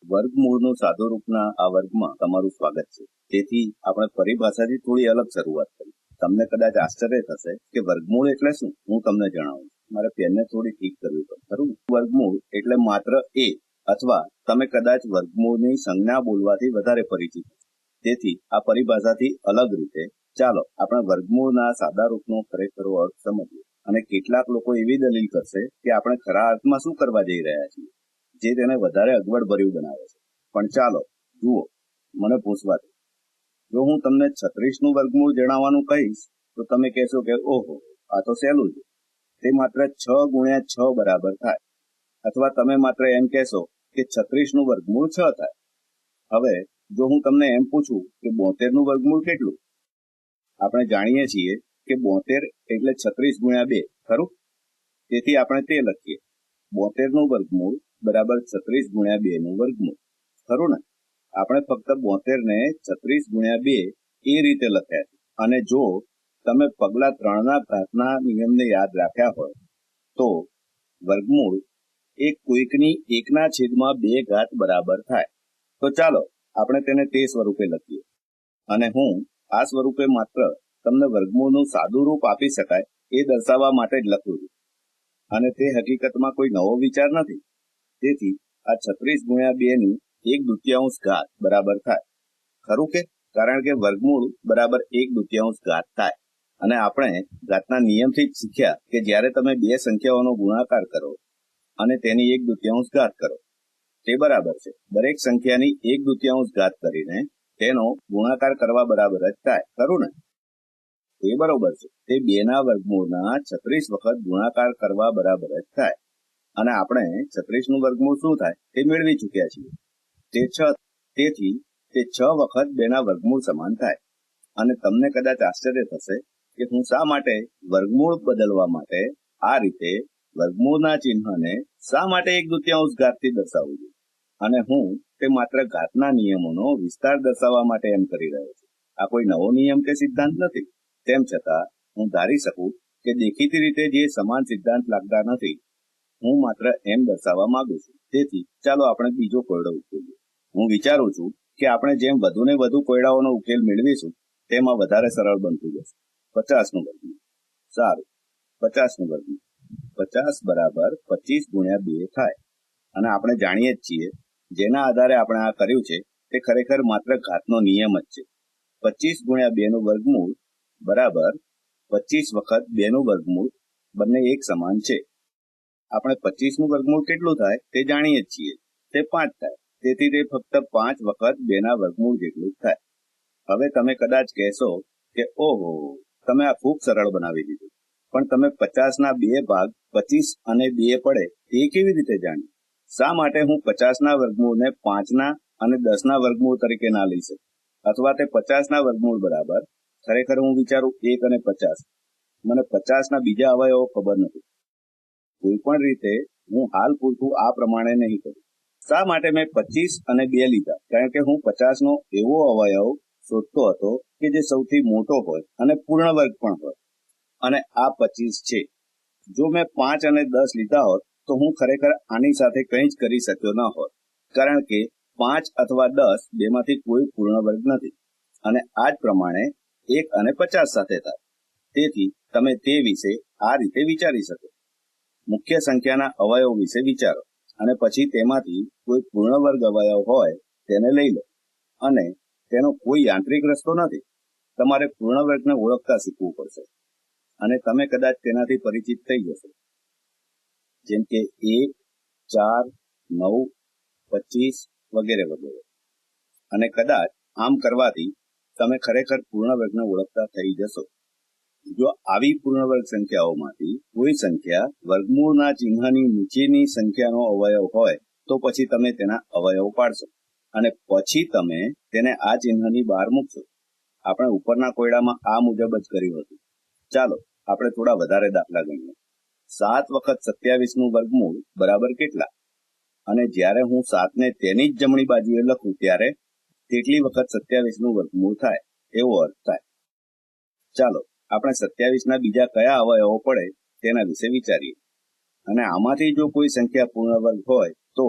વર્ગમૂળનું સાદુરૂપના આ વર્ગમાં તમારું સ્વાગત છે. તેથી આપણે પરિભાષાથી થોડી અલગ શરૂઆત કરી. તમને કદાચ આશ્ચર્ય થશે કે વર્ગમૂળ એટલે શું. હું તમને જણાવું. મારે પેનને થોડી ઠીક કરવી પડે, ખરું ને? વર્ગમૂળ એટલે માત્ર એ, અથવા તમે કદાચ વર્ગમૂળની સંજ્ઞા બોલવાથી વધારે પરિચિત. તેથી આ પરિભાષાથી અલગ રીતે ચાલો આપણે વર્ગમૂળના સાદા રૂપનો ખરેખર અર્થ સમજીએ. અને કેટલાક લોકો એવી દલીલ કરશે કે આપણે ખરા અર્થમાં શું કરવા જઈ રહ્યા છીએ, જે તેને વધારે અગવડભર્યું બનાવે છે. પણ ચાલો જુઓ, મને પૂછવા દો. જો હું તમને 36નું વર્ગમૂળ જણાવવાનું કહીશ તો તમે કહેશો કે ઓહો, આ તો સહેલું છે, તે માત્ર 6 ગુણ્યા 6 બરાબર થાય. અથવા તમે માત્ર એમ કહેશો કે 36નું વર્ગમૂળ 6 થાય. હવે જો હું તમને એમ પૂછું કે 72નું વર્ગમૂળ કેટલું? આપણે જાણીએ છીએ કે 72 એટલે 36 ગુણ્યા 2, ખરું? તેથી આપણે તે લખીએ, 72નું વર્ગમૂળ બરાબર 36 ગુણ્યા 2નું વર્ગમૂળ, ખરું ને? આપણે ફક્ત 72 ને 36 ગુણ્યા 2 એ રીતે લખ્યા છે. અને જો તમે પગલા 3ના ઘાતના નિયમને યાદ રાખ્યા હોય તો વર્ગમૂળ એ કોઈકની 1/2 ઘાત બરાબર થાય. તો ચાલો આપણે તેને તે સ્વરૂપે લખીએ. અને હું આ સ્વરૂપે માત્ર તમને વર્ગમૂળનું સાદું રૂપ આપી શકાય એ દર્શાવવા માટે જ લખું છું. અને તે હકીકતમાં કોઈ નવો વિચાર નથી. તેથી આ 36 ગુણ્યા 2ની 1/2 ઘાત બરાબર થાય, ખરું કે? કારણ કે વર્ગમૂળ બરાબર 1/2 ઘાત થાય. અને આપણે ઘાતના નિયમથી જ શીખ્યા કે જ્યારે તમે બે સંખ્યાઓનો ગુણાકાર કરો અને તેની 1/2 ઘાત કરો, તે બરાબર છે દરેક સંખ્યાની 1/2 ઘાત કરીને તેનો ગુણાકાર કરવા બરાબર જ થાય, ખરું ને? એ બરોબર છે. તે 2ના વર્ગમૂળના 36 વખત ગુણાકાર કરવા બરાબર જ થાય. અને આપણે 36નું વર્ગમૂળ શું થાય તે મેળવી ચૂક્યા છીએ. તે 6. તેથી તે 6 વખત 2ના વર્ગમૂળ સમાન થાય. અને તમને કદાચ આશ્ચર્ય થશે કે હું શા માટે વર્ગમૂળ બદલવા માટે આ રીતે વર્ગમૂળના ચિહ્નને શા માટે 1/2 ઘાતથી દર્શાવું છું. અને હું તે માત્ર ઘાતના નિયમોનો વિસ્તાર દર્શાવવા માટે એમ કરી રહ્યો છું. આ કોઈ નવો નિયમ કે સિદ્ધાંત નથી. તેમ છતાં હું ધારી શકું કે દેખીતી રીતે જે સમાન સિદ્ધાંત લાગતા નથી, હું માત્ર એમ દર્શાવવા માંગુ છું. તેથી ચાલો આપણે બીજો કોયડો ઉકેલીએ. હું વિચારું છું કે આપણે જેમ વધુને વધુ કોયડાઓનો ઉકેલ મેળવીશું તેમાં વધારે સરળ બનતું જશે. 50નું વર્ગમૂળ. સારું, 50નું વર્ગમૂળ 50 બરાબર 25 ગુણ્યા 2 થાય. અને આપણે જાણીએ જ છીએ, જેના આધારે આપણે આ કર્યું છે તે ખરેખર માત્ર ઘાતનો નિયમ જ છે. 25 ગુણ્યા 2નું વર્ગમૂળ બરાબર 25 વખત 2નું વર્ગમૂળ, બંને એક સમાન છે. આપણે 25નું વર્ગમૂળ કેટલું થાય તે જાણીએ જ છીએ, તે 5 થાય. તેથી તે ફક્ત 5 વખત 2ના વર્ગમૂળ જેટલું જ થાય. હવે તમે કદાચ કહેશો કે ઓહો, તમે આ ખૂબ સરળ બનાવી દીધું. પણ તમે 50ના 2 ભાગ 25 અને 2 પડે તે કેવી રીતે જાણ્યું? શા માટે હું 50ના વર્ગમૂળને 5ના અને 10ના વર્ગમૂળ તરીકે ના લઈ શકું? અથવા તે 50ના વર્ગમૂળ બરાબર, ખરેખર હું વિચારું 1 અને 50. મને 50ના બીજા અવયવો ખબર નથી. કોઈ પણ રીતે હું હાલ પૂરતું આ પ્રમાણે નહીં કરું. શા માટે મેં 25 અને 2 લીધા? કારણ કે હું 50નો એવો અવયવ શોધતો હતો કે જે સૌથી મોટો હોય અને પૂર્ણ વર્ગ પણ હોય. અને આ 25 છે. જો મેં 5 અને 10 લીધા હોત તો હું ખરેખર આની સાથે કંઈ જ કરી શક્યો ન હોત. કારણ કે 5 અથવા 10 બેમાંથી કોઈ પૂર્ણ વર્ગ નથી. અને આ જ પ્રમાણે 1 અને 50 સાથે થાય. તેથી તમે તે વિશે આ રીતે વિચારી શકો. મુખ્ય સંખ્યાના અવયવ વિશે વિચારો અને પછી તેમાંથી કોઈ પૂર્ણ વર્ગ અવયવ હોય તેને લઈ લો. અને તેનો કોઈ યાંત્રિક રસ્તો નથી. તમારે પૂર્ણ વર્ગને ઓળખતા શીખવું પડશે. અને તમે કદાચ તેનાથી પરિચિત થઈ જશો, જેમ કે 1, 4, 9, 25 વગેરે વગેરે. અને કદાચ આમ કરવાથી તમે ખરેખર પૂર્ણ વર્ગને ઓળખતા થઈ જશો. જો આવી પૂર્ણ વર્ગ સંખ્યાઓમાંથી કોઈ સંખ્યા વર્ગમૂળના ચિહ્નની નીચેની સંખ્યાનો અવયવ હોય તો પછી તમે તેના અવયવ પાડશો અને પછી તમે તેને આ ચિહ્નની બહાર મૂકશો. આપણે ઉપરના કોયડામાં આ મુજબ જ કર્યું હતું. ચાલો આપણે થોડા વધારે દાખલા ગણીએ. 7 વખત 27નું વર્ગમૂળ બરાબર કેટલા? અને જ્યારે હું 7ને તેની જ જમણી બાજુએ લખું ત્યારે તેટલી વખત 27નું વર્ગમૂળ થાય એવો અર્થ થાય. ચાલો આપણે 27ના બીજા કયા અવયવો પડે તેના વિશે વિચારીએ. અને આમાંથી જો કોઈ સંખ્યા પૂર્ણ વર્ગ હોય તો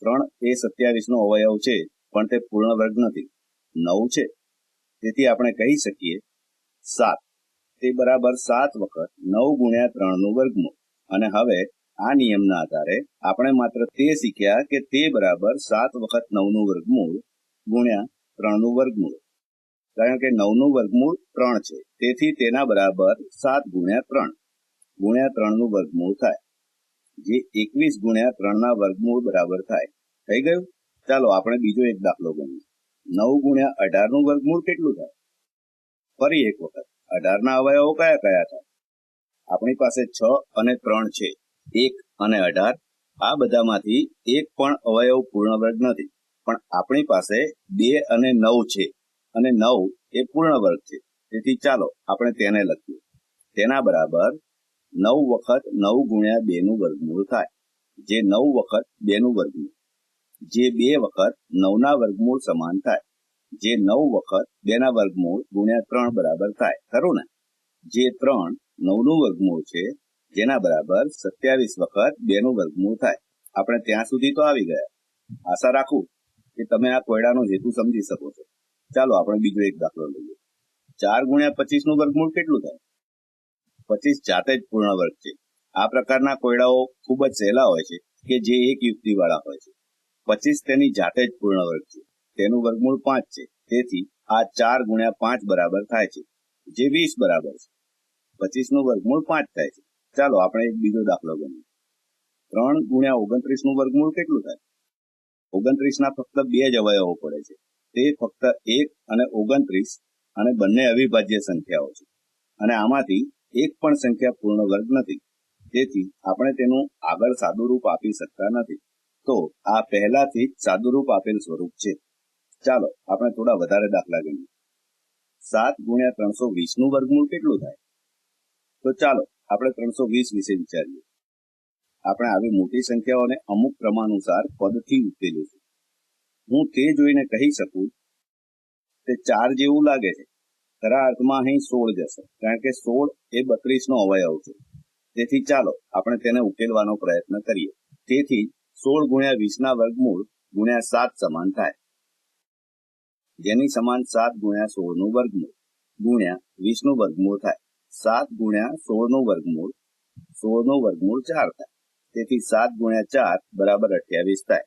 3 એ 27 નો અવયવ છે, પણ તે પૂર્ણ વર્ગ નથી. 9 છે, તેથી આપણે કહી શકીએ 7. તે બરાબર 7 વખત 9 ગુણ્યા 3 નું વર્ગમૂળ. અને હવે આ નિયમના આધારે આપણે માત્ર તે શીખ્યા કે તે બરાબર 7 વખત 9 નું વર્ગમૂળ ગુણ્યા 3 નું વર્ગમૂળ. કારણ કે 9 નું વર્ગમૂળ 3 છે, તેથી તેના બરાબર 7 ગુણ્યા 3 ગુણ્યા 3 નું વર્ગમૂળ થાય, જે 21 ગુણ્યા 3 ના વર્ગમૂળ બરાબર થાય. થઈ ગયું? ચાલો આપણે બીજો એક દાખલો ગણીએ. 9 ગુણ્યા 18 નું વર્ગમૂળ કેટલું થાય? ફરી એક વખત 18 ના અવયવો કયા કયા થાય? આપણી પાસે 6 અને 3 છે. 1 અને 18 આ બધામાંથી એક પણ અવયવ પૂર્ણ વર્ગ નથી, પણ આપણી પાસે 2 અને 9 છે, અને 9 એ પૂર્ણ વર્ગ છે. તેથી ચાલો આપણે તેને લખીએ. તેના બરાબર 9 વખત 9 ગુણ્યા 2 નું વર્ગમૂળ થાય, જે 9 વખત 2 નું વર્ગમૂળ, જે 2 વખત 9 ના વર્ગમૂળ સમાન થાય, જે 9 વખત 2 ના વર્ગમૂળ ગુણ્યા 3 બરાબર થાય. ખરું ને? જે 3 9 નું વર્ગમૂળ છે, જેના બરાબર 27 વખત 2 નું વર્ગમૂળ થાય. આપણે ત્યાં સુધી તો આવી ગયા. આશા રાખું કે તમે આ કોયડાનો હેતુ સમજી શકો છો. ચાલો આપણે બીજો એક દાખલો લઈએ. 4 ગુણ્યા 25 નું વર્ગમૂળ કેટલું થાય? 25 જાતે જ પૂર્ણ વર્ગ છે. આ પ્રકારના કોયડાઓ ખૂબ જ સહેલા હોય છે, કે જે એક યુક્તિ વાળા હોય છે. 25 તેની જાતે જ પૂર્ણ વર્ગ છે. તેનું વર્ગમૂળ 5 છે. તેથી આ 4 ગુણ્યા 5 બરાબર થાય છે, જે 20 બરાબર છે. 25 નું વર્ગમૂળ 5 થાય છે. ચાલો આપણે એક બીજો દાખલો ગણીએ. 3 ગુણ્યા 29 નું વર્ગમૂળ કેટલું થાય? 29 ના ફક્ત 2 જ અવયવો પડે છે. તે ફક્ત 1 અને 29, અને બંને અવિભાજ્ય સંખ્યાઓ છે. અને આમાંથી એક પણ સંખ્યા પૂર્ણ વર્ગ નથી. તેથી આપણે તેનું આગળ સાદુરૂપ આપી શકતા નથી. તો આ પહેલાથી જ સાદુરૂપ આપેલ સ્વરૂપ છે. ચાલો આપણે થોડા વધારે દાખલા ગણીએ. 7 ગુણ્યા 320 નું વર્ગમૂળ કેટલું થાય? તો ચાલો આપણે 320 વિશે વિચારીએ. આપણે આવી મોટી સંખ્યાઓને અમુક ક્રમાનુસાર પદથી ઉકેલીશું. હું તે જોઈને કહી શકું તે 4 જેવું લાગે છે. ખરા અર્થમાં અહીં 16 જશે, કારણ કે 16 એ 32 નો અવયવ છે. તેથી ચાલો આપણે તેને ઉકેલવાનો પ્રયત્ન કરીએ. તેથી 16 ગુણ્યા 20 ના વર્ગમૂળ ગુણ્યા 7 સમાન થાય, જેની સમાન 7 ગુણ્યા 16 નું વર્ગમૂળ ગુણ્યા 20 નું વર્ગમૂળ થાય. 7 ગુણ્યા 16 નું વર્ગમૂળ 16 નું વર્ગમૂળ 4 થાય. તેથી 7 ગુણ્યા 4 બરાબર 28 થાય.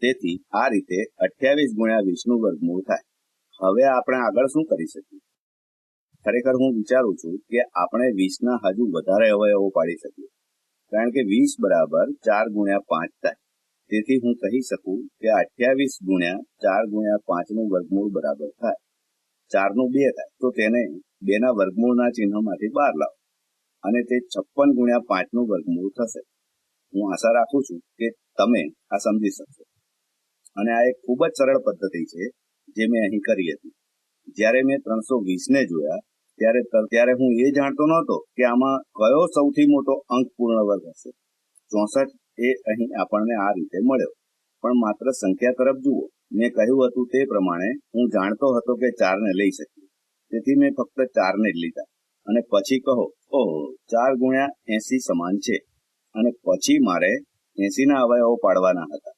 તેથી આ રીતે 28 ગુણ્યા 20 નું વર્ગમૂળ થાય. હવે આપણે આગળ શું કરી શકીએ? ખરેખર હું વિચારું છું કે આપણે 20 ના હજુ વધારે અવયવો પાડી શકીએ, કારણ કે 20 બરાબર 4 ગુણ્યા 5 થાય. તેથી હું કહી શકું કે 28 ગુણ્યા 4 ગુણ્યા 5 નું વર્ગમૂળ બરાબર થાય 4 નું 2 થાય. તો તેને 2 ના વર્ગમૂળના ચિહ્નમાંથી બહાર લાવો, અને તે 56 ગુણ્યા 5 નું વર્ગમૂળ થશે. હું આશા રાખું છું કે તમે આ સમજી શકશો. અને આ એક ખૂબ જ સરળ પદ્ધતિ છે, જે મેં અહીં કરી હતી. જ્યારે મેં 320 ને જોયા ત્યારે હું એ જાણતો નહોતો કે આમાં કયો સૌથી મોટો અંક પૂર્ણ વર્ગ હશે. 64 એ અહીં આપણને આ રીતે મળ્યો. પણ માત્ર સંખ્યા તરફ જુઓ. મેં કહ્યું હતું તે પ્રમાણે હું જાણતો હતો કે 4 ને લઈ શકીએ. તેથી મેં ફક્ત 4 ને જ લીધા. અને પછી કહો, ઓહો, 4 ગુણ્યા 80 સમાન છે, અને પછી મારે 80 ના અવયવો પાડવાના હતા.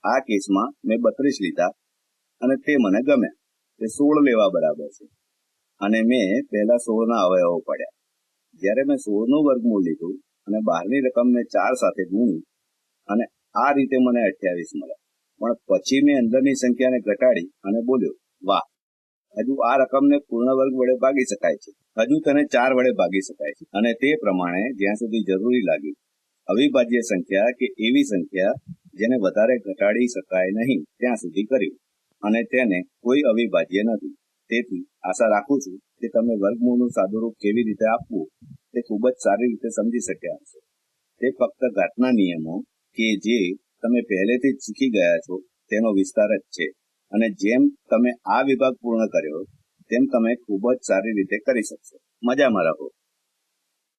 આ કેસમાં મેં 32 લીધા, અને તે મને ગમ્યા. તે 16 લેવા બરાબર છે, અને મેં પહેલા 16 ના અવયવો પાડ્યા. જ્યારે મેં 16 નું વર્ગમૂળ લીધું અને બહારની રકમને 4 સાથે ગુણી, અને આ રીતે મને 28 મળ્યા. પણ પછી મેં અંદરની સંખ્યાને ઘટાડી અને બોલ્યો, વાહ, હજુ આ રકમને પૂર્ણ વર્ગ વડે ભાગી શકાય છે. હજુ તેને 4 વડે ભાગી શકાય છે. અને તે પ્રમાણે જ્યાં સુધી જરૂરી લાગી અવિભાજ્ય સંખ્યા કે એવી સંખ્યા જેને વધારે ઘટાડી શકાય નહીં ત્યાં સુધી કર્યું, અને તેને કોઈ અવિભાજ્ય નથી. તેથી આશા રાખું છું કે તમે વર્ગમૂળનું સાદુરૂપ કેવી રીતે આપવું તે ખૂબ જ સારી રીતે સમજી શક્યા હશો. તે ફક્ત ઘાતના નિયમો કે જે તમે પહેલેથી જ શીખી ગયા છો તેનો વિસ્તાર જ છે. અને જેમ તમે આ વિભાગ પૂર્ણ કર્યો તેમ તમે ખૂબ જ સારી રીતે કરી શકશો. મજામાં રહો.